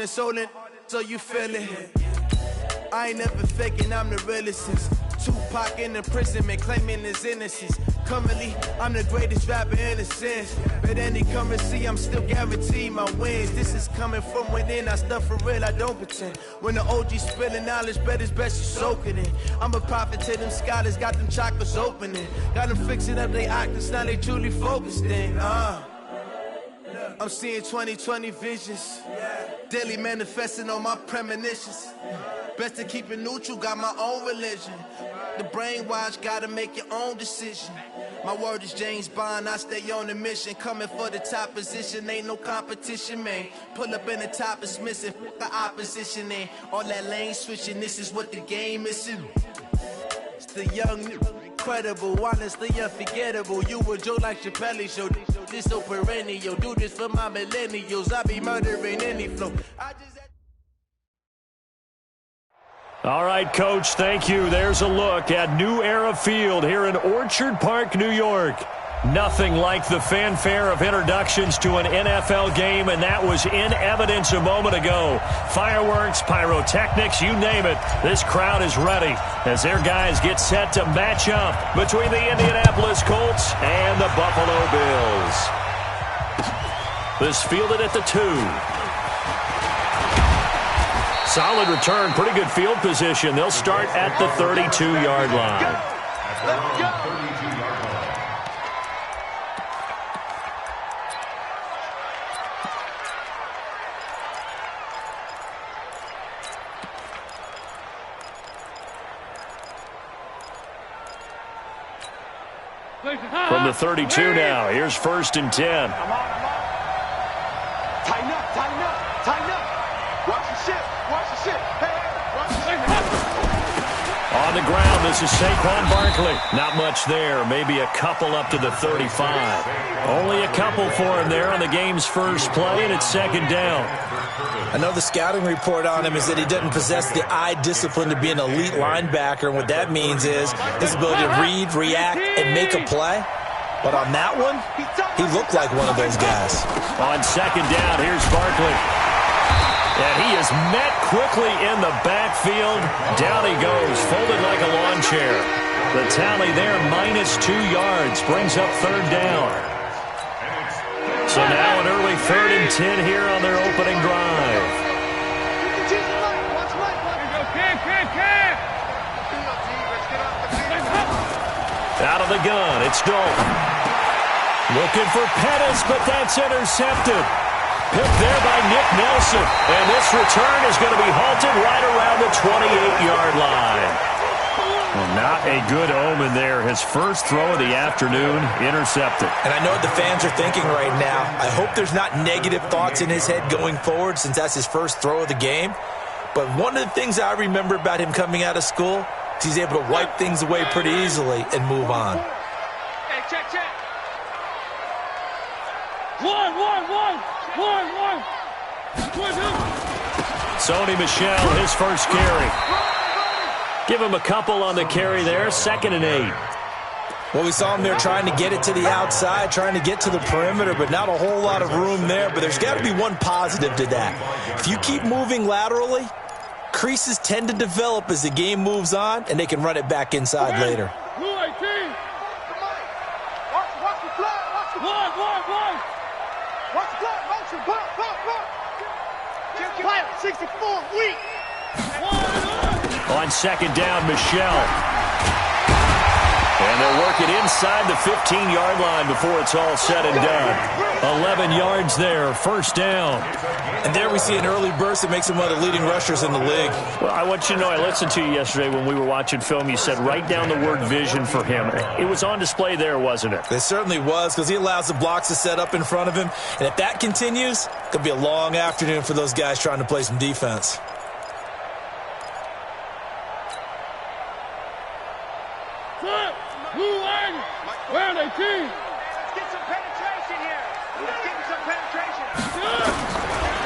It's stolen, so you feel it. I ain't never faking, I'm the realest since Tupac in the prison, man, claiming his innocence. Currently, I'm the greatest rapper in a sense. But any currency, I'm still guaranteed my wins. This is coming from within, I stuff for real, I don't pretend. When the OG spilling knowledge, bet it's best you soak it in. I'm a prophet to them scholars, got them chakras opening. Got them fixing up they octaves, now they truly focused in. I'm seeing 2020 visions. Daily manifesting on my premonitions. Best to keep it neutral, got my own religion. The brainwash, gotta make your own decision. My word is James Bond, I stay on the mission. Coming for the top position, ain't no competition, man. Pull up in the top is missing, the opposition in. All that lane switching, this is what the game is. It's the young, incredible, honestly unforgettable. You a joke like Chappelle show. This so perennial, do this for my millennials. I be murdering any flow. All right, Coach, thank you. There's a look at New Era Field here in Orchard Park, New York. Nothing like the fanfare of introductions to an NFL game, and that was in evidence a moment ago. Fireworks, pyrotechnics, you name it. This crowd is ready as their guys get set to match up between the Indianapolis Colts and the Buffalo Bills. This fielded at the 2. Solid return, pretty good field position. They'll start at the 32-yard line. Let's go. From the 32 now, here's 1st and 10. Tighten up, tighten up, tighten up. Watch the ship, watch the ship. Hey, watch the ship. On the ground, this is Saquon Barkley. Not much there, maybe a couple up to the 35. Only a couple for him there on the game's first play, and it's 2nd down. I know the scouting report on him is that he doesn't possess the eye discipline to be an elite linebacker, and what that means is his ability to read, react, and make a play. But on that one, he looked like one of those guys. On 2nd down, here's Barkley. And he is met quickly in the backfield. Down he goes, folded like a lawn chair. The tally there, -2 yards, brings up 3rd down. So now an early 3rd and 10 here on their opening drive. Out of the gun, it's Dalton. Looking for Pettis, but that's intercepted. Picked there by Nick Nelson. And this return is going to be halted right around the 28-yard line. Well, not a good omen there. His first throw of the afternoon, intercepted. And I know what the fans are thinking right now. I hope there's not negative thoughts in his head going forward since that's his first throw of the game. But one of the things I remember about him coming out of school is he's able to wipe things away pretty easily and move on. Hey, check. One. Sony Michel, his first carry. Give him a couple on the carry there, 2nd and 8. Well, we saw him there trying to get it to the outside, trying to get to the perimeter, but not a whole lot of room there. But there's got to be one positive to that. If you keep moving laterally, creases tend to develop as the game moves on, and they can run it back inside later. Watch the flag, watch the flag. Watch the flag, motion, block. 64, weak. On 2nd down, Michel. And they'll work it inside the 15-yard line before it's all said and done. 11 yards there, 1st down. And there we see an early burst that makes him one of the leading rushers in the league. Well, I want you to know, I listened to you yesterday when we were watching film. You said write down the word vision for him. It was on display there, wasn't it? It certainly was, because he allows the blocks to set up in front of him. And if that continues, it could be a long afternoon for those guys trying to play some defense. Where are they, team? Let's get some penetration here. Let's get some penetration.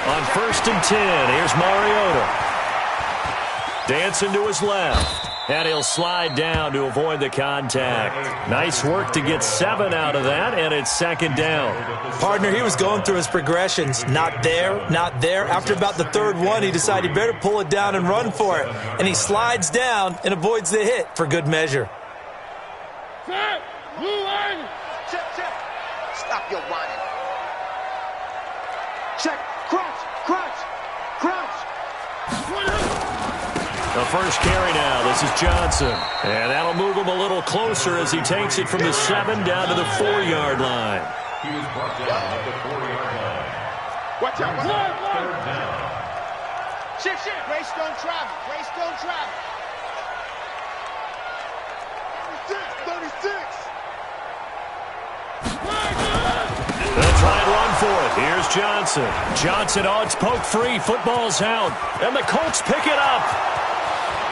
On 1st and 10, here's Mariota. Dancing to his left. And he'll slide down to avoid the contact. Nice work to get 7 out of that, and it's second down. Partner, he was going through his progressions. Not there, not there. After about the third one, he decided he better pull it down and run for it. And he slides down and avoids the hit for good measure. Set. Blue line. Check. Stop your whining. Check. Crouch. The first carry now. This is Johnson. And that'll move him a little closer as he takes it from the 7 down to the 4-yard line. He was brought down at the 4-yard line. Watch out. Third down. Shift. Grace don't travel. 36. They'll try and run for it. Here's Johnson. It's poked free. Football's out. And the Colts pick it up.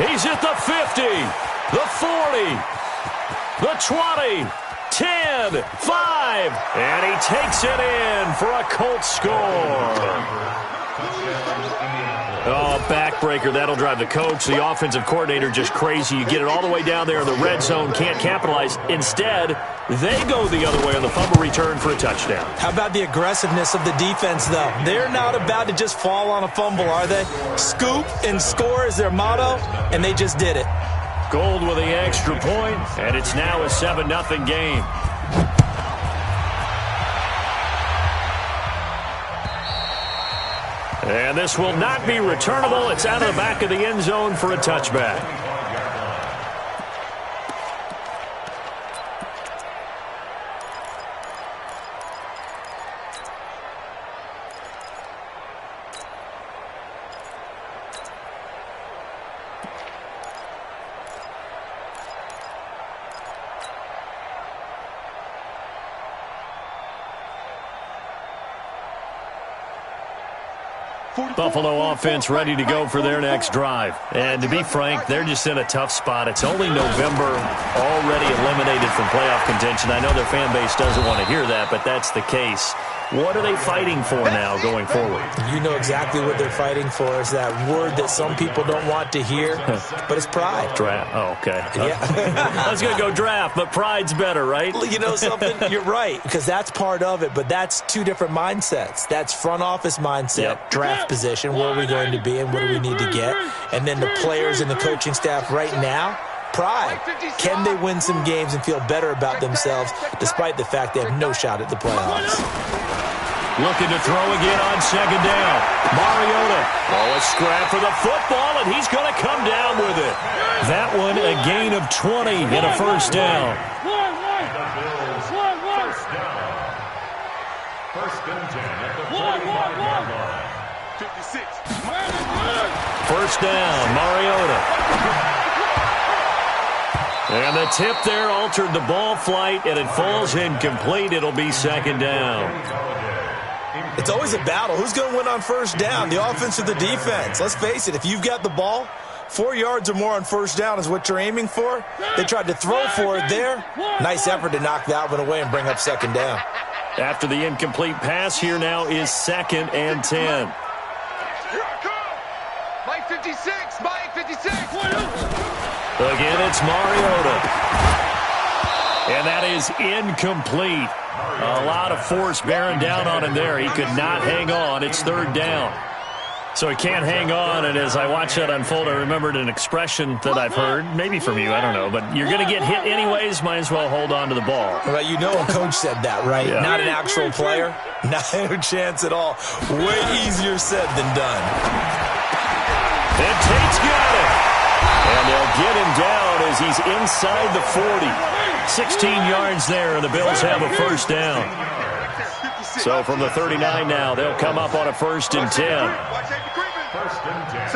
He's at the 50, the 40, the 20, 10, 5, and he takes it in for a Colts score. Oh, backbreaker. That'll drive the coach, the offensive coordinator, just crazy. You get it all the way down there in the red zone, can't capitalize. Instead, they go the other way on the fumble return for a touchdown. How about the aggressiveness of the defense, though? They're not about to just fall on a fumble, are they? Scoop and score is their motto, and they just did it. Gold with the extra point, and it's now a 7-0 game. And this will not be returnable. It's out of the back of the end zone for a touchback. Buffalo offense ready to go for their next drive. And to be frank, they're just in a tough spot. It's only November, already eliminated from playoff contention. I know their fan base doesn't want to hear that, but that's the case. What are they fighting for now going forward? You know exactly what they're fighting for. Is that word that some people don't want to hear, but it's pride. Draft. Oh, okay. Yeah. I was going to go draft, but pride's better, right? You know something? You're right, because that's part of it, but that's two different mindsets. That's front office mindset, draft position, where are we going to be and what do we need to get? And then the players and the coaching staff right now, pride. Can they win some games and feel better about themselves despite the fact they have no shot at the playoffs? Looking to throw again on second down. Mariota. Oh, a scrap for the football, and he's going to come down with it. That one, a gain of 20 and a first down. First and 10 at the 45-yard line. 56. First down, Mariota. And the tip there altered the ball flight, and it falls incomplete. It'll be second down. It's always a battle. Who's going to win on first down, the offense or the defense? Let's face it, if you've got the ball, 4 yards or more on first down is what you're aiming for. They tried to throw for it there. Nice effort to knock that one away and bring up second down. After the incomplete pass, here now is second and 10. Here I come. Mike 56. Again, it's Mariota. And that is incomplete. A lot of force bearing down on him there. He could not hang on. It's third down. So he can't hang on, and as I watch that unfold, I remembered an expression that I've heard, maybe from you, I don't know, but you're going to get hit anyways, might as well hold on to the ball. Well, you know a coach said that, right? Yeah. Not an actual player. No chance at all. Way easier said than done. And Tate's got it. And they'll get him down as he's inside the 40. 16 yards there, and the Bills have a first down. So from the 39 now, they'll come up on a first and 10. First and 10.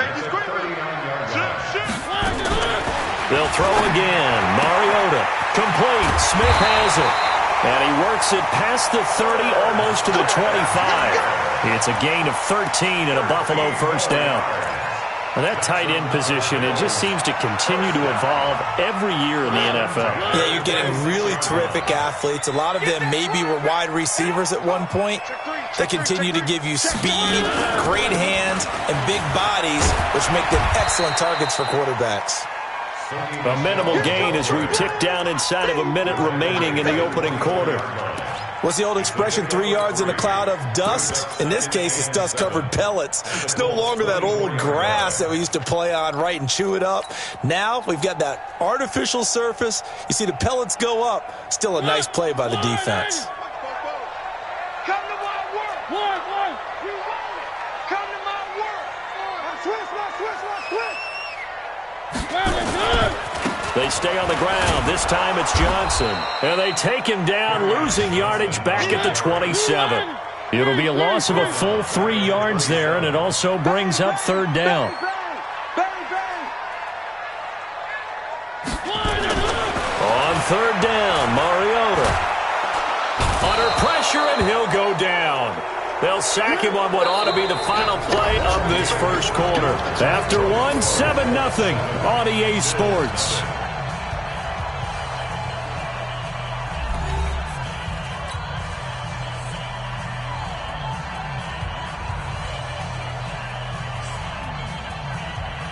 They'll throw again. Mariota. Complete. Smith has it. And he works it past the 30, almost to the 25. It's a gain of 13 and a Buffalo first down. Well, that tight end position, it just seems to continue to evolve every year in the NFL. Yeah, you're getting really terrific athletes. A lot of them maybe were wide receivers at one point. They continue to give you speed, great hands, and big bodies, which make them excellent targets for quarterbacks. A minimal gain as we tick down inside of a minute remaining in the opening quarter. What's the old expression, 3 yards in a cloud of dust? In this case, it's dust-covered pellets. It's no longer that old grass that we used to play on, right, and chew it up. Now we've got that artificial surface. You see the pellets go up. Still a nice play by the defense. Come to my work. One. You want it. Come to my work. Switch. They stay on the ground. This time it's Johnson. And they take him down, losing yardage back at the 27. It'll be a loss of a full 3 yards there, and it also brings up third down. On third down, Mariota. Under pressure, and he'll go down. They'll sack him on what ought to be the final play of this first quarter. After one, 7-0 on EA Sports.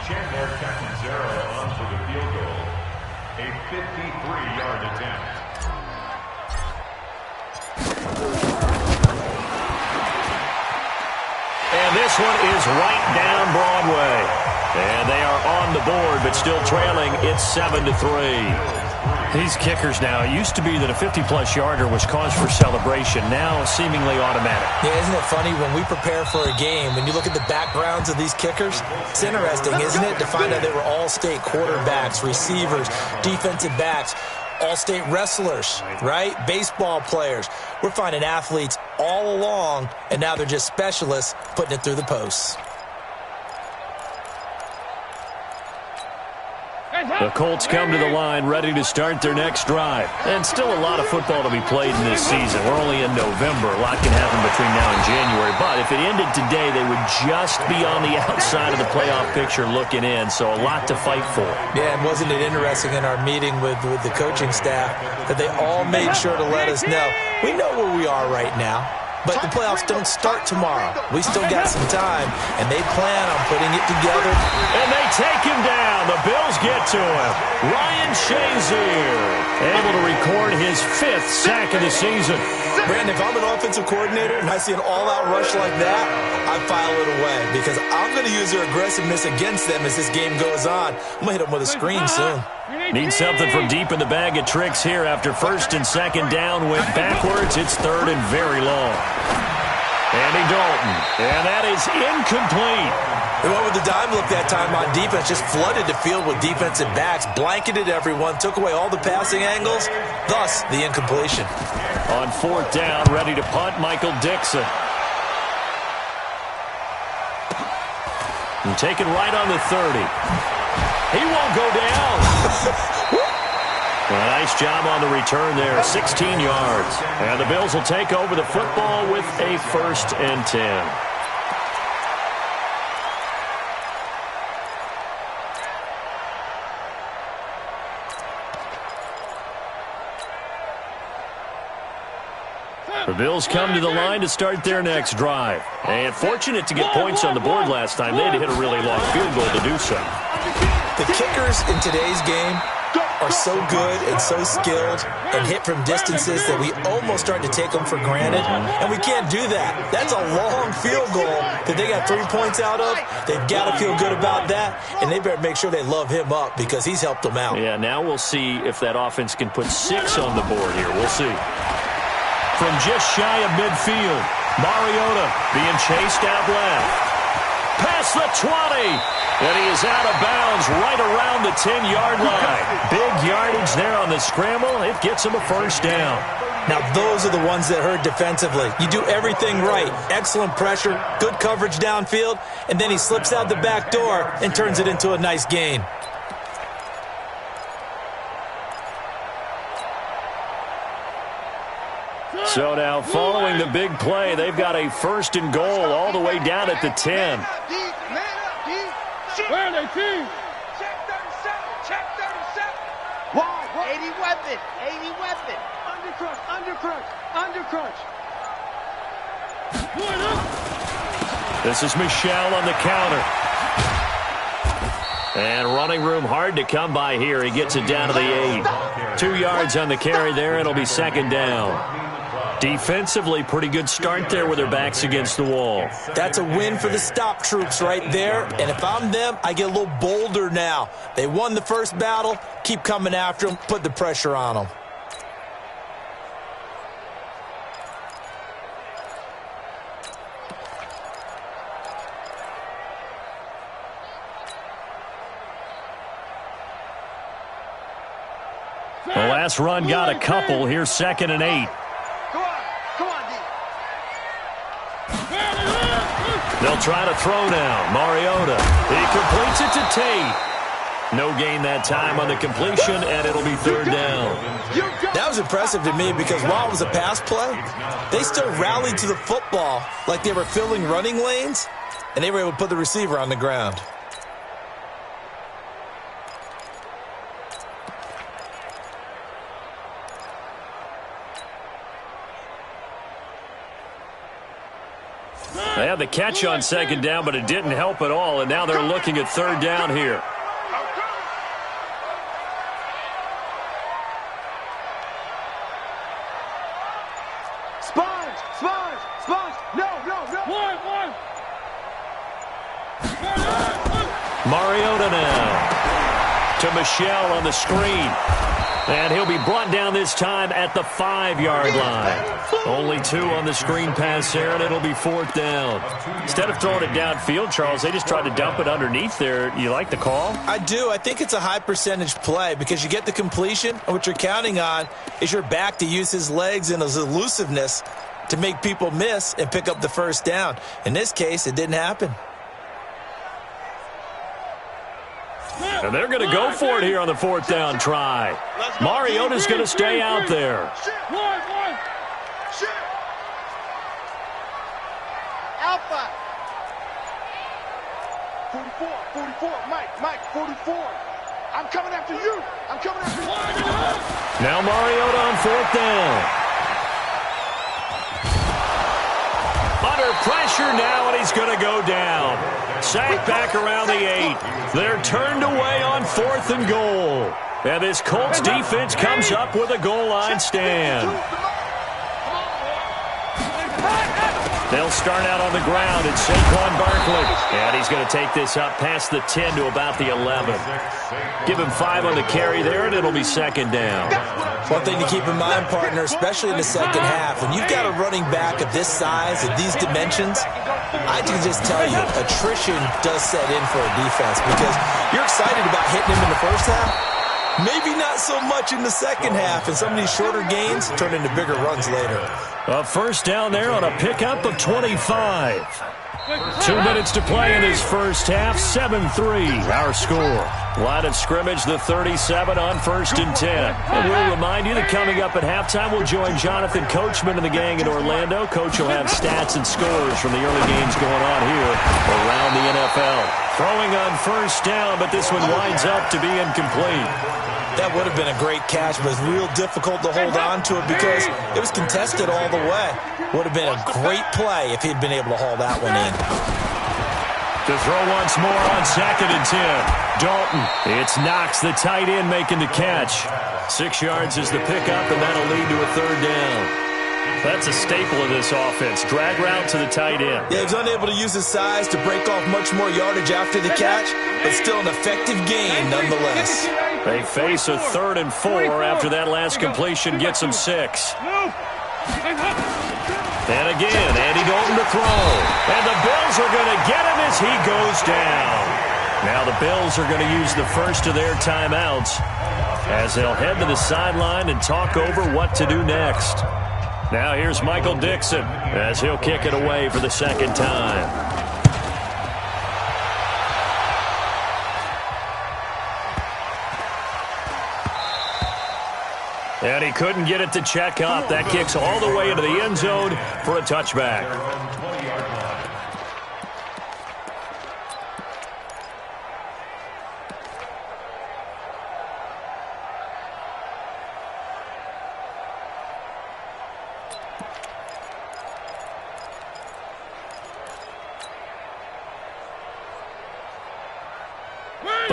Chandler Catanzaro on for the field goal. A 53-yard attempt. And this one is right down Broadway. And they are on the board, but still trailing. It's 7-3. These kickers now, it used to be that a 50-plus yarder was cause for celebration. Now seemingly automatic. Yeah, isn't it funny when we prepare for a game, when you look at the backgrounds of these kickers, it's interesting, isn't it, to find out they were all-state quarterbacks, receivers, defensive backs, all-state wrestlers, right? Baseball players. We're finding athletes all along, and now they're just specialists putting it through the posts. The Colts come to the line ready to start their next drive. And still a lot of football to be played in this season. We're only in November. A lot can happen between now and January. But if it ended today, they would just be on the outside of the playoff picture looking in. So a lot to fight for. Yeah, and wasn't it interesting in our meeting with the coaching staff that they all made sure to let us know, we know where we are right now. But the playoffs don't start tomorrow. We still got some time, and they plan on putting it together. And they take him down. The Bills get to him. Ryan Shazier able to record his 5th sack of the season. Brandon, if I'm an offensive coordinator and I see an all-out rush like that, I file it away because I'm going to use their aggressiveness against them as this game goes on. I'm going to hit them with a screen soon. Need something from deep in the bag of tricks here after first and second down went backwards. It's third and very long. Andy Dalton, and that is incomplete. They went with the dime look that time on defense, just flooded the field with defensive backs, blanketed everyone, took away all the passing angles, thus the incompletion. On fourth down, ready to punt, Michael Dixon. And taken right on the 30. He won't go down. A nice job on the return there, 16 yards. And the Bills will take over the football with a 1st and 10. The Bills come to the line to start their next drive. And fortunate to get points on the board last time. They had to hit a really long field goal to do so. The kickers in today's game are so good and so skilled and hit from distances that we almost start to take them for granted, and we can't do that. That's a long field goal that they got 3 points out of. They've got to feel good about that, and they better make sure they love him up because he's helped them out. Yeah, now we'll see if that offense can put 6 on the board here. We'll see. From just shy of midfield, Mariota being chased out left. Past the 20. And he is out of bounds right around the 10-yard line. Big yardage there on the scramble. It gets him a first down. Now, those are the ones that hurt defensively. You do everything right. Excellent pressure, good coverage downfield, and then he slips out the back door and turns it into a nice gain. So now, following the big play, they've got a 1st and goal all the way down at the 10. Where are they, team? Check 37. Check 37. Why? 80 weapon. 80 weapon. Under crunch. Going up. This is Michelle on the counter. And running room hard to come by here. He gets it down to the 8. 2 yards on the carry there. It'll be second down. Defensively, pretty good start there with their backs against the wall. That's a win for the stop troops right there. And if I'm them, I get a little bolder now. They won the first battle. Keep coming after them. Put the pressure on them. The last run got a couple. Here's 2nd and 8. Come on, D. They'll try to throw now. Mariota. He completes it to Tate. No gain that time on the completion, and it'll be 3rd down. That was impressive to me because while it was a pass play, they still rallied to the football like they were filling running lanes, and they were able to put the receiver on the ground. They had the catch on 2nd down, but it didn't help at all, and now they're looking at 3rd down here. Sponge! No! One! Mariota now to Michelle on the screen. And he'll be brought down this time at the 5-yard line. Only 2 on the screen pass there, and it'll be 4th down. Instead of throwing it downfield, Charles, they just tried to dump it underneath there. You like the call? I do. I think it's a high-percentage play because you get the completion, and what you're counting on is your back to use his legs and his elusiveness to make people miss and pick up the 1st down. In this case, it didn't happen. And they're going to go for it here on the 4th down try. Mariota's going to stay out there. Alpha. 44, Mike, 44. I'm coming after you. Now Mariota on 4th down. Under pressure now, and he's going to go down. Sacked back around the 8. They're turned away on 4th and goal. And this Colts defense comes up with a goal line stand. They'll start out on the ground at Saquon Barkley. And he's going to take this up past the 10 to about the 11. Give him 5 on the carry there, and it'll be 2nd down. One thing to keep in mind, partner, especially in the second half, when you've got a running back of this size, of these dimensions, I can just tell you, attrition does set in for a defense because you're excited about hitting him in the first half. Maybe not so much in the second half, and some of these shorter gains turn into bigger runs later. A 1st down there on a pickup of 25. 2 minutes to play in his first half, 7-3, our score. Line of scrimmage, the 37 on 1st and 10. And we'll remind you that coming up at halftime, we'll join Jonathan Coachman and the gang in Orlando. Coach will have stats and scores from the early games going on here around the NFL. Throwing on 1st down, but this one winds up to be incomplete. That would have been a great catch, but it's real difficult to hold on to it because it was contested all the way. Would have been a great play if he'd been able to haul that one in. To throw once more on 2nd and 10. Dalton. It's Knox, the tight end, making the catch. 6 yards is the pickup, and that'll lead to a 3rd down. That's a staple of this offense. Drag route to the tight end. Yeah, he was unable to use his size to break off much more yardage after the catch, but still an effective gain nonetheless. They face a 3rd and 4 after that last completion gets them 6. And again, Andy Dalton to throw. And the Bills are going to get him as he goes down. Now the Bills are going to use the first of their timeouts as they'll head to the sideline and talk over what to do next. Now here's Michael Dixon as he'll kick it away for the 2nd time. And he couldn't get it to check up. That kicks all the way into the end zone for a touchback.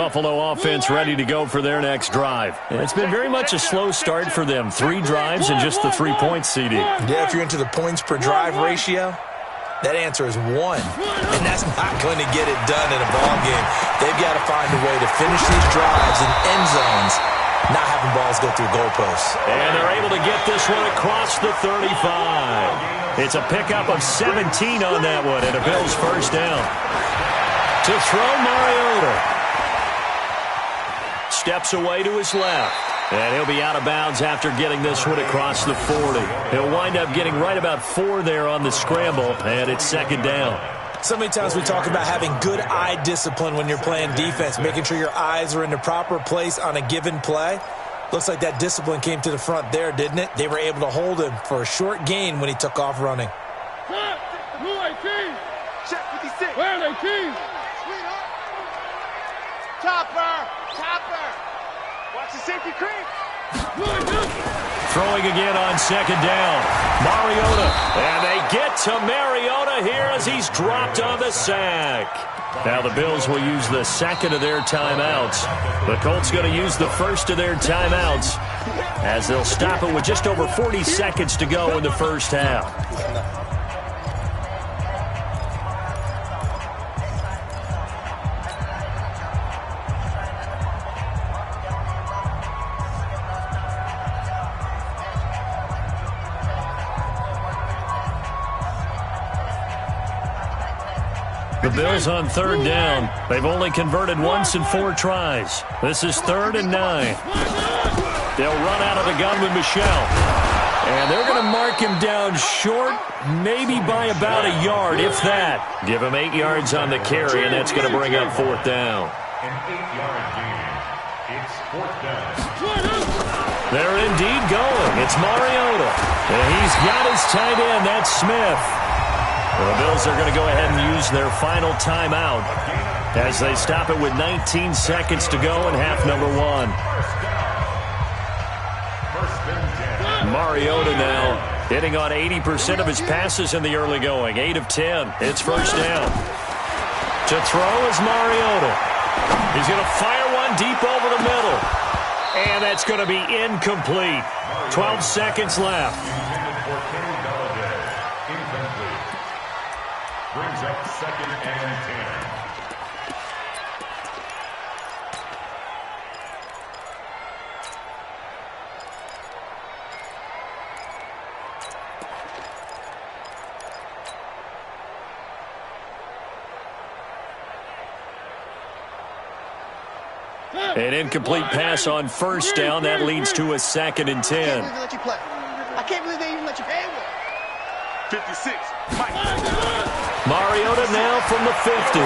Buffalo offense ready to go for their next drive. It's been very much a slow start for them. 3 drives and just the 3 points, CD. Yeah, if you're into the points per drive ratio, that answer is 1. And that's not going to get it done in a ball game. They've got to find a way to finish these drives in end zones, not having balls go through goalposts. And they're able to get this one across the 35. It's a pickup of 17 on that one, and a Bills first down. To throw, Mariota. Steps away to his left. And he'll be out of bounds after getting this one across the 40. He'll wind up getting right about 4 there on the scramble, and it's second down. So many times we talk about having good eye discipline when you're playing defense, making sure your eyes are in the proper place on a given play. Looks like that discipline came to the front there, didn't it? They were able to hold him for a short gain when he took off running. Blue 18. Check 56. Where 18? Chopper. Watch the safety creep. Throwing again on second down. Mariota. And they get to Mariota here as he's dropped on the sack. Now the Bills will use the second of their timeouts. The Colts going to use the first of their timeouts as they'll stop it with just over 40 seconds to go in the first half. The Bills on third down. They've only converted once in 4 tries. This is 3rd and 9. They'll run out of the gun with Michel. And they're going to mark him down short, maybe by about a yard, if that. Give him 8 yards on the carry, and that's going to bring up 4th down. An 8-yard gain. It's 4th down. They're indeed going. It's Mariota. And he's got his tight end. That's Smith. The Bills are going to go ahead and use their final timeout as they stop it with 19 seconds to go in half number 1. Mariota now hitting on 80% of his passes in the early going. 8 of 10. It's first down. To throw is Mariota. He's going to fire one deep over the middle. And that's going to be incomplete. 12 seconds left. Brings up 2nd and 10. An incomplete pass on first down. That leads to a 2nd and 10. I can't believe they even let you play. 56. Mariota now from the 50.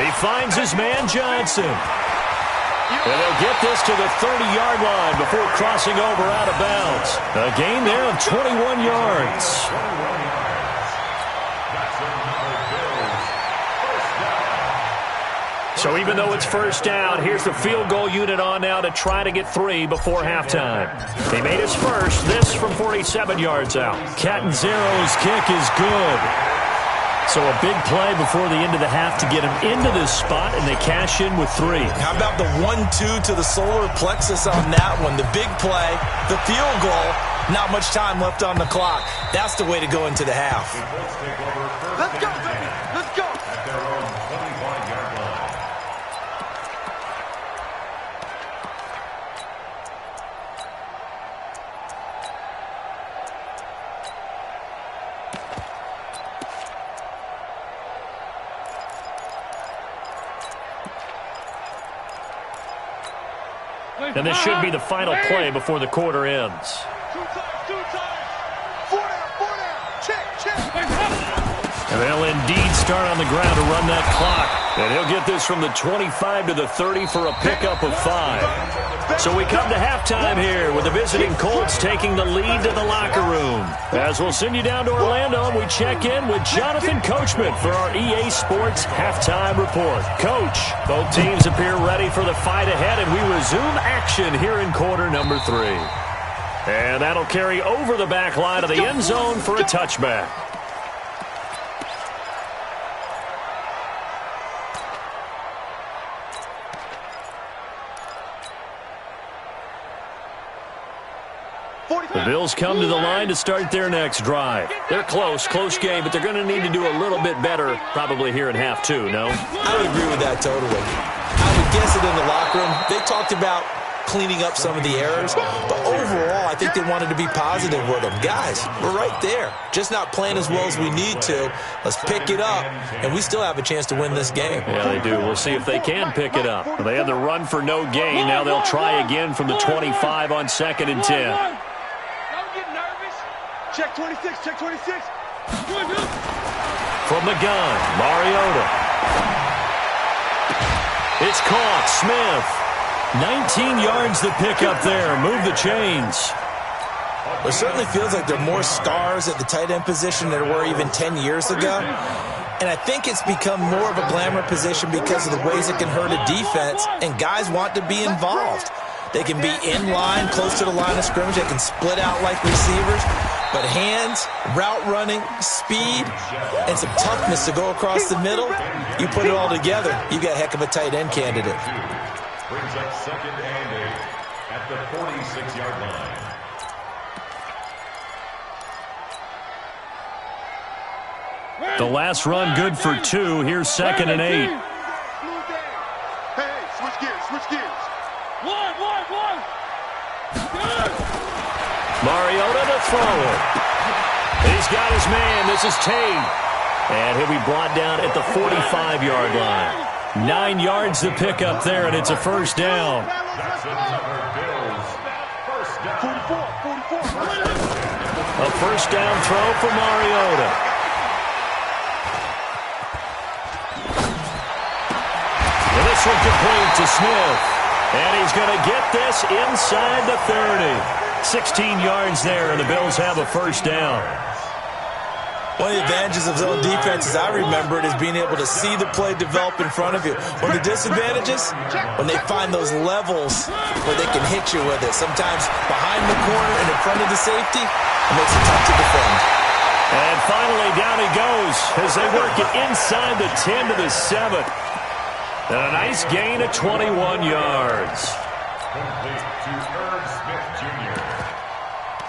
He finds his man Johnson. And they'll get this to the 30-yard line before crossing over out of bounds. A gain there of 21 yards. So even though it's first down, here's the field goal unit on now to try to get 3 before halftime. He made his first, this from 47 yards out. Catanzaro's kick is good. So a big play before the end of the half to get him into this spot, and they cash in with 3. How about the 1-2 to the solar plexus on that one? The big play, the field goal, not much time left on the clock. That's the way to go into the half. Let's go, baby. Let's go. At their own 25-yard line. And this should be the final play before the quarter ends. 2 times. 4 down. Check. And they'll indeed start on the ground to run that clock. And he'll get this from the 25 to the 30 for a pickup of 5. So we come to halftime here with the visiting Colts taking the lead to the locker room. As we'll send you down to Orlando, and we check in with Jonathan Coachman for our EA Sports Halftime Report. Coach, both teams appear ready for the fight ahead, and we resume action here in quarter number 3. And that'll carry over the back line of the end zone for a touchback. The Bills come to the line to start their next drive. They're close game, but they're going to need to do a little bit better probably here in half two, no? I would agree with that totally. I would guess it in the locker room. They talked about cleaning up some of the errors, but overall, I think they wanted to be positive with them. Guys, we're right there. Just not playing as well as we need to. Let's pick it up, and we still have a chance to win this game. Yeah, they do. We'll see if they can pick it up. They had the run for no gain. Now they'll try again from the 25 on 2nd and 10. Don't get nervous. Check 26, check 26. From the gun, Mariota. It's caught. Smith. 19 yards to pick up there. Move the chains. It certainly feels like there are more stars at the tight end position than there were even 10 years ago. And I think it's become more of a glamour position because of the ways it can hurt a defense, and guys want to be involved. They can be in line, close to the line of scrimmage. They can split out like receivers. But hands, route running, speed, and some toughness to go across the middle, you put it all together, you got a heck of a tight end candidate. Brings up 2nd and 8 at the 46-yard line. The last run good for 2. Here's 2nd and 8. Hey, switch gears. One. Mariota to throw it. He's got his man. This is Tate. And he'll be brought down at the 45-yard line. 9 yards to pick up there, and it's a first down. A first down throw for Mariota. And this one complete to Smith. And he's going to get this inside the 30. 16 yards there, and the Bills have a first down. One of the advantages of zone defenses, I remember it, is being able to see the play develop in front of you. One of the disadvantages, when they find those levels where they can hit you with it. Sometimes behind the corner and in front of the safety, it makes it tough to defend. And finally, down he goes as they work it inside the 10 to the 7. And a nice gain of 21 yards. Complete to Irv Smith Jr.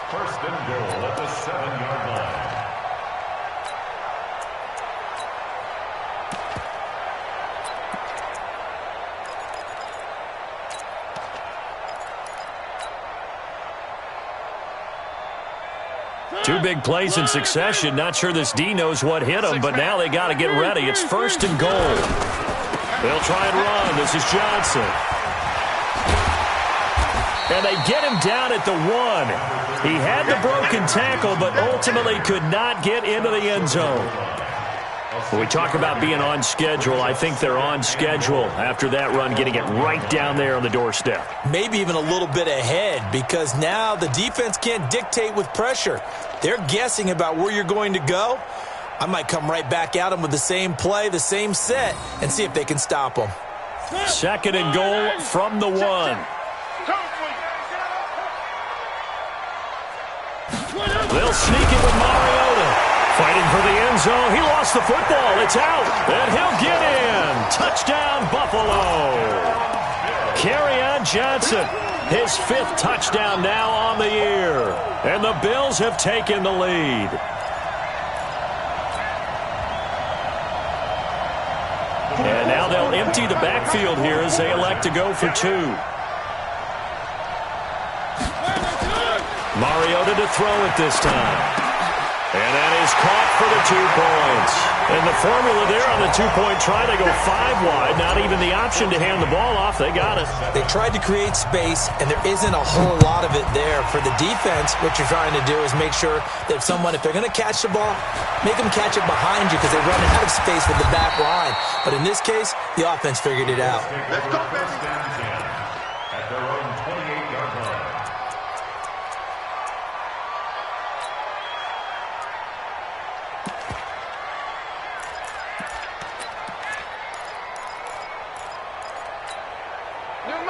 First and goal at the 7-yard line. Two big plays in succession. Not sure this D knows what hit him, but now they got to get ready. It's first and goal. They'll try and run. This is Johnson. And they get him down at the 1. He had the broken tackle, but ultimately could not get into the end zone. When we talk about being on schedule, I think they're on schedule after that run, getting it right down there on the doorstep. Maybe even a little bit ahead, because now the defense can't dictate with pressure. They're guessing about where you're going to go. I might come right back at them with the same play, the same set, and see if they can stop them. Second and goal from the 1. They'll sneak it with Mariota. Fighting for the end zone. He lost the football. It's out. And he'll get in. Touchdown, Buffalo. Kerryon Johnson, his 5th touchdown now on the year. And the Bills have taken the lead. And now they'll empty the backfield here as they elect to go for 2. Mariota to throw it this time. And that is caught for the 2 points. And the formula there on the 2-point try, they go 5 wide. Not even the option to hand the ball off. They got it. They tried to create space, and there isn't a whole lot of it there. For the defense, what you're trying to do is make sure that if they're going to catch the ball, make them catch it behind you because they're running out of space with the back line. But in this case, the offense figured it out. Let's go, baby. At their own 28-yard line.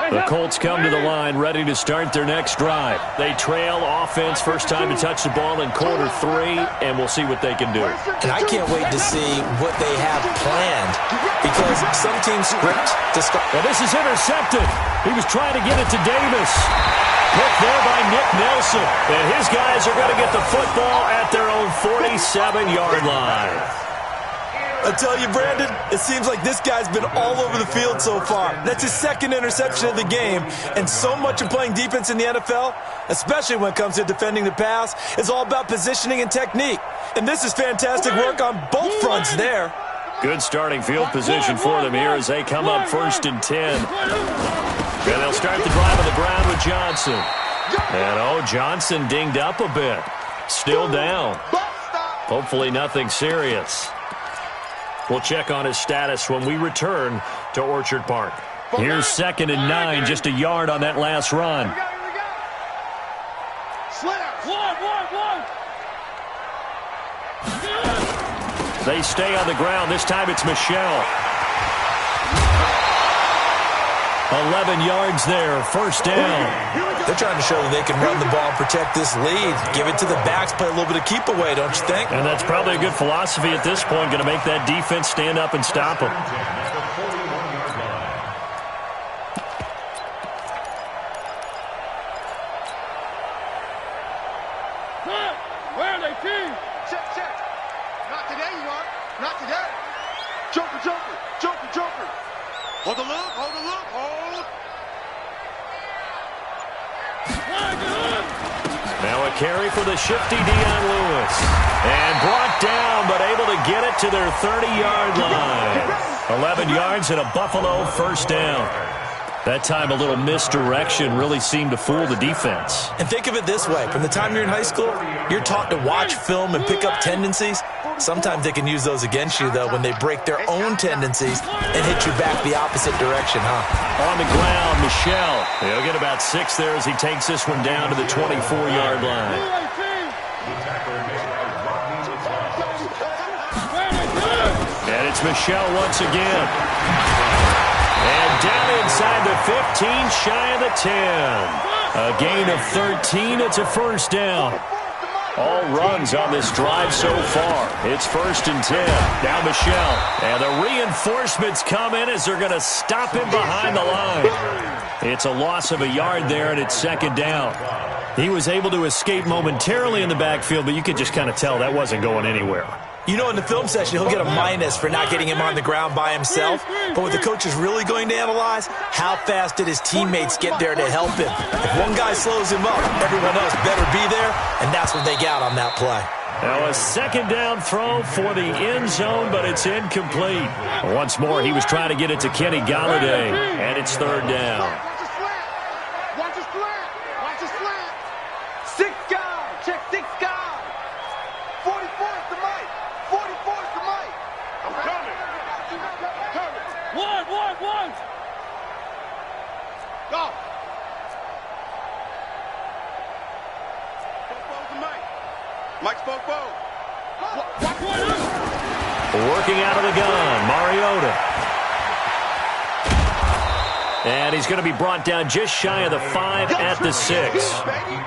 The Colts come to the line ready to start their next drive. They trail offense, first time to touch the ball in quarter 3, and we'll see what they can do. And I can't wait to see what they have planned, because some teams script to start. Well, this is intercepted. He was trying to get it to Davis. Picked there by Nick Nelson. And his guys are going to get the football at their own 47-yard line. I tell you, Brandon, it seems like this guy's been all over the field so far. That's his second interception of the game. And so much of playing defense in the NFL, especially when it comes to defending the pass, is all about positioning and technique. And this is fantastic work on both fronts there. Good starting field position for them here as they come up 1st and 10. And they'll start the drive on the ground with Johnson. And, Johnson dinged up a bit. Still down. Hopefully nothing serious. We'll check on his status when we return to Orchard Park. Here's 2nd and 9, just a yard on that last run. They stay on the ground. This time it's Michelle. 11 yards there, 1st down. They're trying to show that they can run the ball and protect this lead. Give it to the backs, play a little bit of keep away, don't you think? And that's probably a good philosophy at this point, going to make that defense stand up and stop them. Where are they, team? Check, check. Not today, you are. Not today. Joker, Joker, Joker, Joker. Hold the look, hold the look, hold. Now a carry for the shifty Dion Lewis. And brought down, but able to get it to their 30-yard line. 11 yards and a Buffalo 1st down. That time a little misdirection really seemed to fool the defense. And think of it this way. From the time you're in high school, you're taught to watch film and pick up tendencies. Sometimes they can use those against you, though, when they break their own tendencies and hit you back the opposite direction, huh? On the ground, Michelle. He'll get about 6 there as he takes this one down to the 24-yard line. And it's Michelle once again. And down inside the 15, shy of the 10. A gain of 13. It's a 1st down. All runs on this drive so far. It's 1st and 10. Now Michelle. And the reinforcements come in as they're going to him behind the line. It's a loss of a yard there, and it's 2nd down. He was able to escape momentarily in the backfield, but you could just kind of tell that wasn't going anywhere. You know, in the film session, he'll get a minus for not getting him on the ground by himself. But what the coach is really going to analyze, how fast did his teammates get there to help him? If one guy slows him up, everyone else better be there, and that's what they got on that play. Now a 2nd down throw for the end zone, but it's incomplete. Once more, he was trying to get it to Kenny Galladay, and it's 3rd down. Watch the slant. Watch the slant. 6 guys. Check 6 guys. 44 is the mic. 44 is the mic. I'm coming. One. Go. Spoke the mic. Mike spoke both. Working out of the gun, Mariota. And he's going to be brought down just shy of the 5 at the 6.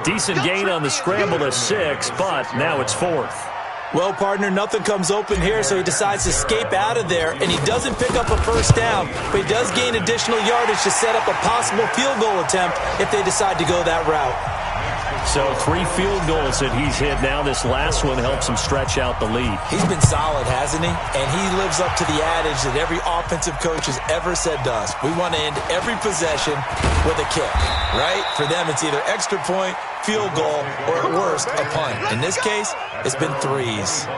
Decent gain on the scramble to 6, but now it's 4th. Well, partner, nothing comes open here, so he decides to escape out of there, and he doesn't pick up a 1st down, but he does gain additional yardage to set up a possible field goal attempt if they decide to go that route. So 3 field goals that he's hit now. This last one helps him stretch out the lead. He's been solid, hasn't he? And he lives up to the adage that every offensive coach has ever said to us. We want to end every possession with a kick, right? For them, it's either extra point, field goal, or at worst, a punt. In this case, it's been 3s.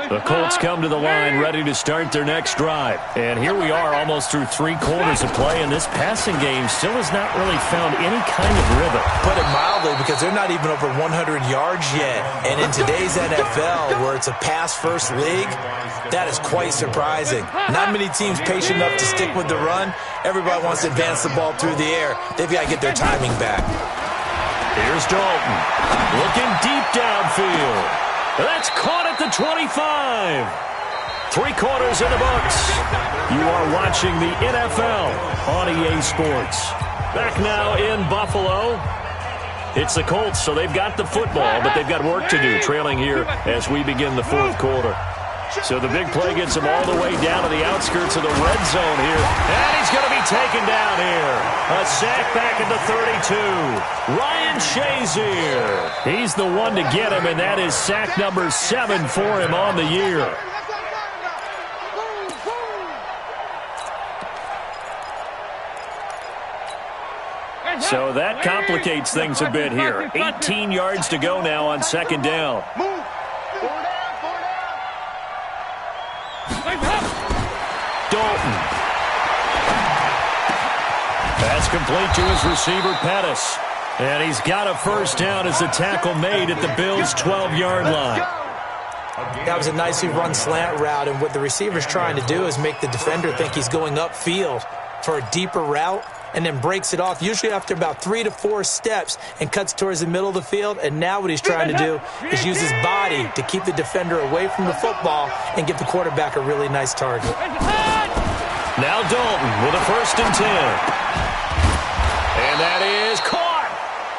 The Colts come to the line ready to start their next drive. And here we are almost through 3 quarters of play, and this passing game still has not really found any kind of rhythm. Put it mildly, because they're not even over 100 yards yet. And in today's NFL, where it's a pass-first league, that is quite surprising. Not many teams patient enough to stick with the run. Everybody wants to advance the ball through the air. They've got to get their timing back. Here's Dalton, looking deep downfield. That's caught at the 25. 3 quarters in the books. You are watching the NFL on EA Sports. Back now in Buffalo. It's the Colts, so they've got the football, but they've got work to do, trailing here as we begin the 4th quarter. So the big play gets him all the way down to the outskirts of the red zone here. And he's going to be taken down here. A sack back at the 32. Ryan Shazier. He's the one to get him, and that is sack number 7 for him on the year. So that complicates things a bit here. 18 yards to go now on 2nd down. Dalton. That's complete to his receiver, Pettis. And he's got a 1st down as the tackle made at the Bills' 12-yard line. That was a nicely run slant route, and what the receiver's trying to do is make the defender think he's going upfield for a deeper route, and then breaks it off, usually after about 3 to 4 steps, and cuts towards the middle of the field. And now what he's trying to do is use his body to keep the defender away from the football and give the quarterback a really nice target. Now Dalton with a 1st and 10. And that is caught.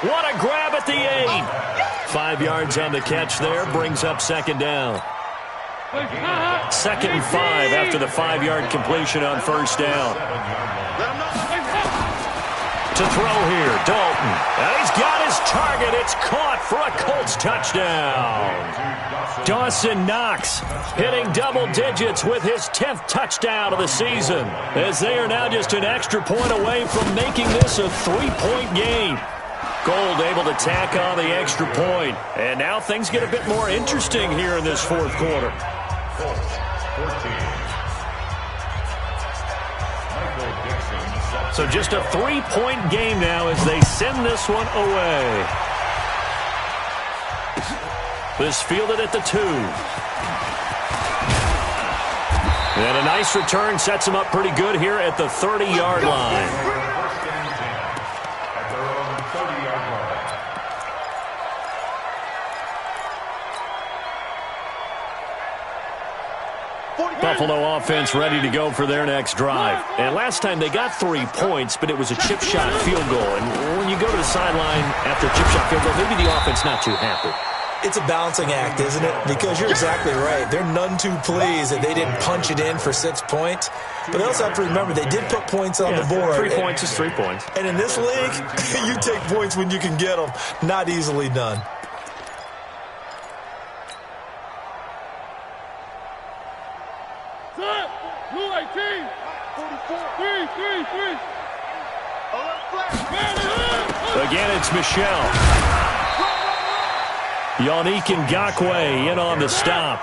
What a grab at the 8. 5 yards on the catch there, brings up 2nd down. 2nd and 5 after the 5-yard completion on 1st down. To throw here, Dalton. And he's got his target. It's caught for a Colts touchdown. Dawson Knox hitting double digits with his 10th touchdown of the season, as they are now just an extra point away from making this a 3-point game. Gold able to tack on the extra point. And now things get a bit more interesting here in this 4th quarter. So just a 3-point game now as they send this one away. This fielded at the 2. And a nice return sets him up pretty good here at the 30-yard line. Buffalo offense ready to go for their next drive. And last time they got 3 points, but it was a chip shot field goal. And when you go to the sideline after a chip shot field goal, maybe the offense not too happy. It's a balancing act, isn't it? Because you're exactly right. They're none too pleased that they didn't punch it in for 6 points. But they also have to remember they did put points on the board. 3 points is 3 points. And in this league, you take points when you can get them. Not easily done. Again, it's Michel. Yannick Ngakoue in on the stop.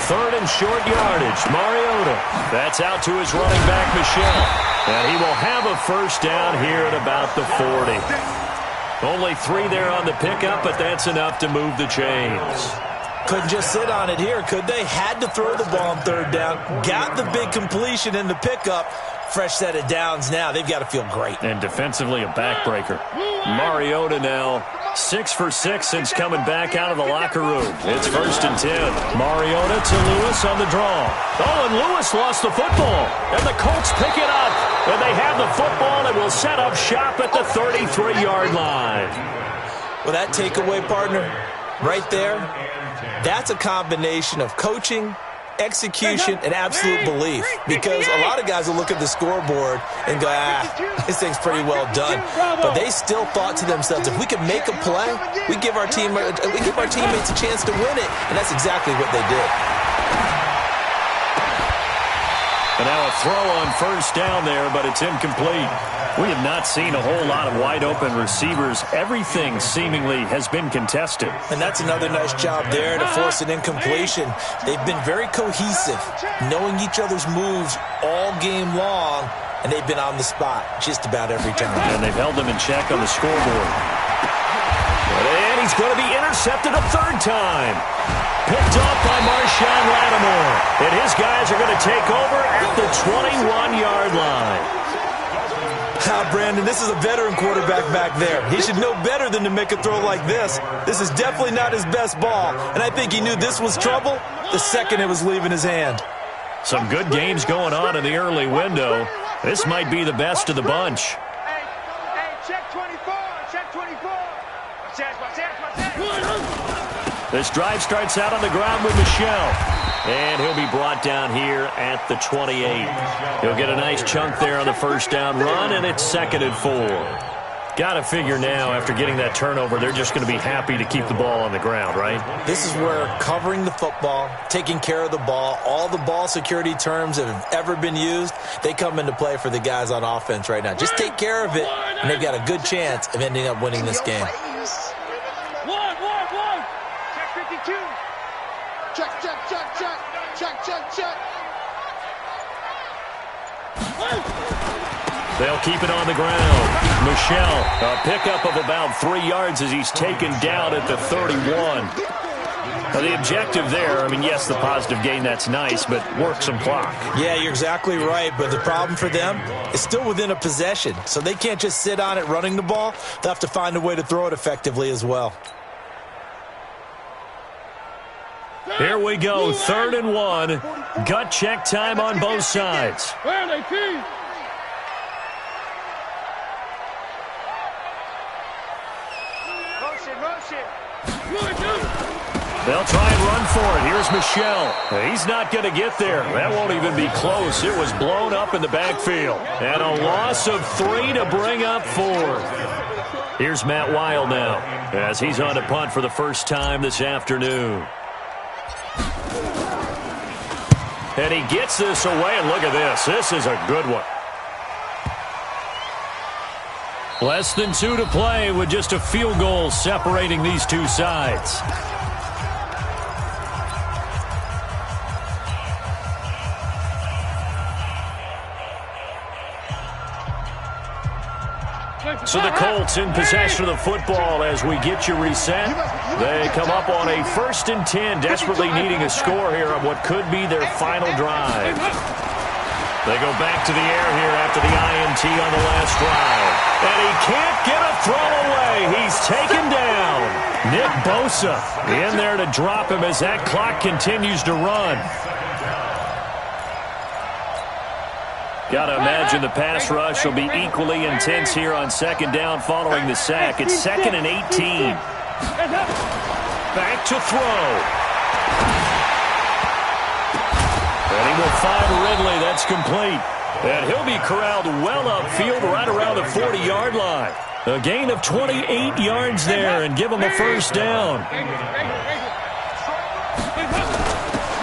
3rd and short yardage. Mariota. That's out to his running back, Michel. And he will have a 1st down here at about the 40. Only 3 there on the pickup, but that's enough to move the chains. Couldn't just sit on it here, could they? Had to throw the ball on 3rd down. Got the big completion in the pickup. Fresh set of downs now. They've got to feel great. And defensively a backbreaker. Mariota now 6 for 6 since coming back out of the locker room. It's 1st and 10. Mariota to Lewis on the draw. Oh, and Lewis lost the football. And the Colts pick it up. And they have the football and will set up shop at the 33-yard line. Well, that takeaway, partner, right there, that's a combination of coaching, execution, and absolute belief. Because a lot of guys will look at the scoreboard and go, this thing's pretty well done. But they still thought to themselves, if we can make a play, we give our teammates a chance to win it. And that's exactly what they did. And now a throw on 1st down there, but it's incomplete. We have not seen a whole lot of wide-open receivers. Everything seemingly has been contested. And that's another nice job there to force an incompletion. They've been very cohesive, knowing each other's moves all game long, and they've been on the spot just about every time. And they've held them in check on the scoreboard. And he's going to be intercepted a 3rd time. Picked off by Marshawn Lattimore. And his guys are going to take over at the 21-yard line. Now, Brandon, this is a veteran quarterback back there. He should know better than to make a throw like this. This is definitely not his best ball, and I think he knew this was trouble the second it was leaving his hand. Some good games going on in the early window. This might be the best of the bunch. Hey, check 24, check 24. Watch that. This drive starts out on the ground with Michel. And he'll be brought down here at the 28. He'll get a nice chunk there on the first down run, and it's 2nd and 4. Got to figure now, after getting that turnover, they're just going to be happy to keep the ball on the ground, right? This is where covering the football, taking care of the ball, all the ball security terms that have ever been used, they come into play for the guys on offense right now. Just take care of it, and they've got a good chance of ending up winning this game. One. Check 52. Check. They'll keep it on the ground. Michel, a pickup of about 3 yards as he's taken down at the 31. Now, the objective there, I mean, yes, the positive gain, that's nice, but work some clock. Yeah, you're exactly right, but the problem for them is still within a possession, so they can't just sit on it running the ball. They'll have to find a way to throw it effectively as well. Here we go, 3rd and 1. Gut check time on both sides. Where are they, Pete? Motion. They'll try and run for it. Here's Michel. He's not going to get there. That won't even be close. It was blown up in the backfield. And a loss of 3 to bring up 4. Here's Matt Weil now as he's on to punt for the first time this afternoon. And he gets this away, and look at this. This is a good one. Less than 2 to play with just a field goal separating these two sides. So the Colts in possession of the football as we get you reset. They come up on a 1st and 10, desperately needing a score here on what could be their final drive. They go back to the air here after the INT on the last drive. And he can't get a throw away. He's taken down. Nick Bosa in there to drop him as that clock continues to run. Got to imagine the pass rush will be equally intense here on 2nd down following the sack. It's 2nd and 18. Back to throw. And he will find Ridley. That's complete. And he'll be corralled well upfield right around the 40-yard line. A gain of 28 yards there and give him a first down.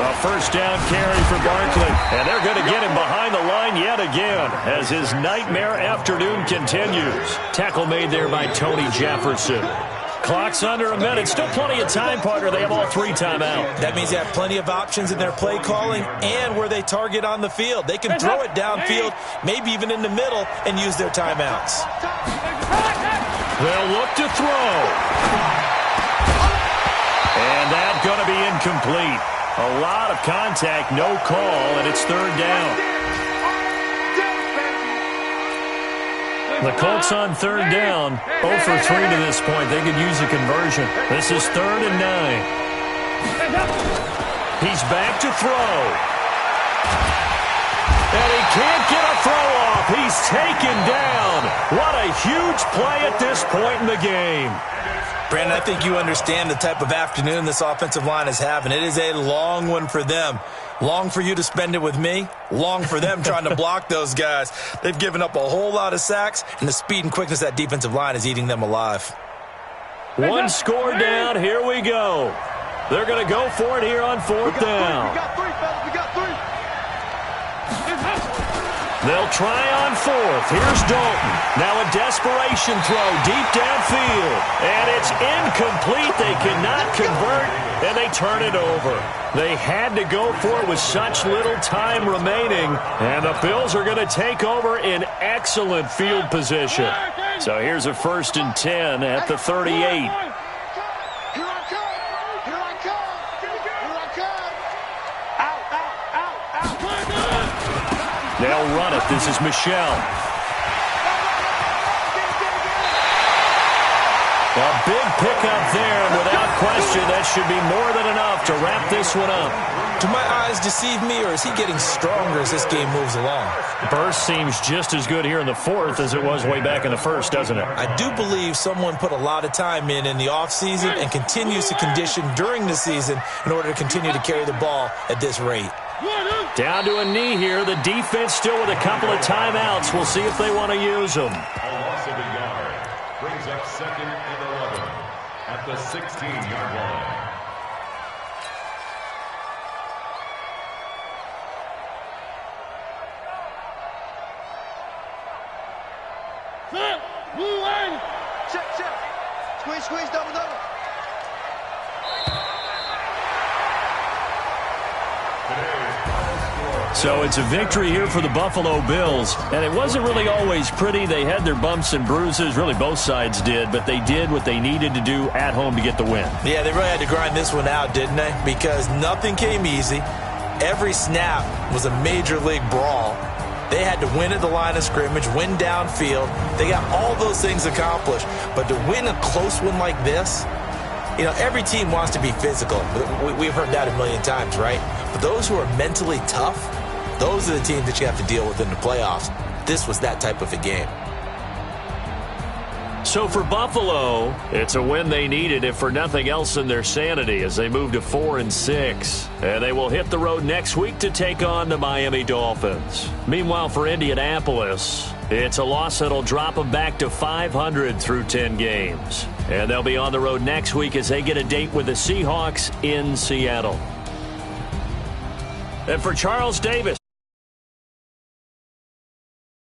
A first down carry for Barkley. And they're going to get him behind the line yet again as his nightmare afternoon continues. Tackle made there by Tony Jefferson. Clock's under a minute. Still plenty of time, partner. They have all 3 timeouts. That means they have plenty of options in their play calling and where they target on the field. They can throw it downfield, maybe even in the middle, and use their timeouts. They'll look to throw. And that's going to be incomplete. A lot of contact, no call, and it's 3rd down. The Colts on 3rd down, 0 for 3 to this point. They could use a conversion. This is 3rd and 9. He's back to throw. And he can't get a throw off. He's taken down. What a huge play at this point in the game. Brandon, I think you understand the type of afternoon this offensive line is having. It is a long one for them. Long for you to spend it with me. Long for them trying to block those guys. They've given up a whole lot of sacks, and the speed and quickness of that defensive line is eating them alive. 1 score down. Here we go. They're going to go for it here on 4th down. We got 3, fellas. We got 3. They'll try on 4th. Here's Dalton. Now a desperation throw deep downfield. And it's incomplete. They cannot convert, and they turn it over. They had to go for it with such little time remaining. And the Bills are going to take over in excellent field position. So here's a 1st and 10 at the 38. They'll run it. This is Michel. pickup there, and without question, that should be more than enough to wrap this one up. Do my eyes deceive me, or is he getting stronger as this game moves along? Burst seems just as good here in the fourth as it was way back in the first, doesn't it? I do believe someone put a lot of time in the offseason and continues to condition during the season in order to continue to carry the ball at this rate. Down to a knee here. The defense still with a couple of timeouts. We'll see if they want to use them. A loss of a yard brings up 2nd and 11 at the 16-yard line. Check. Squeeze, double. So it's a victory here for the Buffalo Bills. And it wasn't really always pretty. They had their bumps and bruises. Really, both sides did. But they did what they needed to do at home to get the win. Yeah, they really had to grind this one out, didn't they? Because nothing came easy. Every snap was a major league brawl. They had to win at the line of scrimmage, win downfield. They got all those things accomplished. But to win a close one like this, you know, every team wants to be physical. We've heard that a million times, right? But those who are mentally tough, those are the teams that you have to deal with in the playoffs. This was that type of a game. So for Buffalo, it's a win they needed, if for nothing else than their sanity, as they move to 4-6. And they will hit the road next week to take on the Miami Dolphins. Meanwhile, for Indianapolis, it's a loss that'll drop them back to 500 through 10 games. And they'll be on the road next week as they get a date with the Seahawks in Seattle. And for Charles Davis.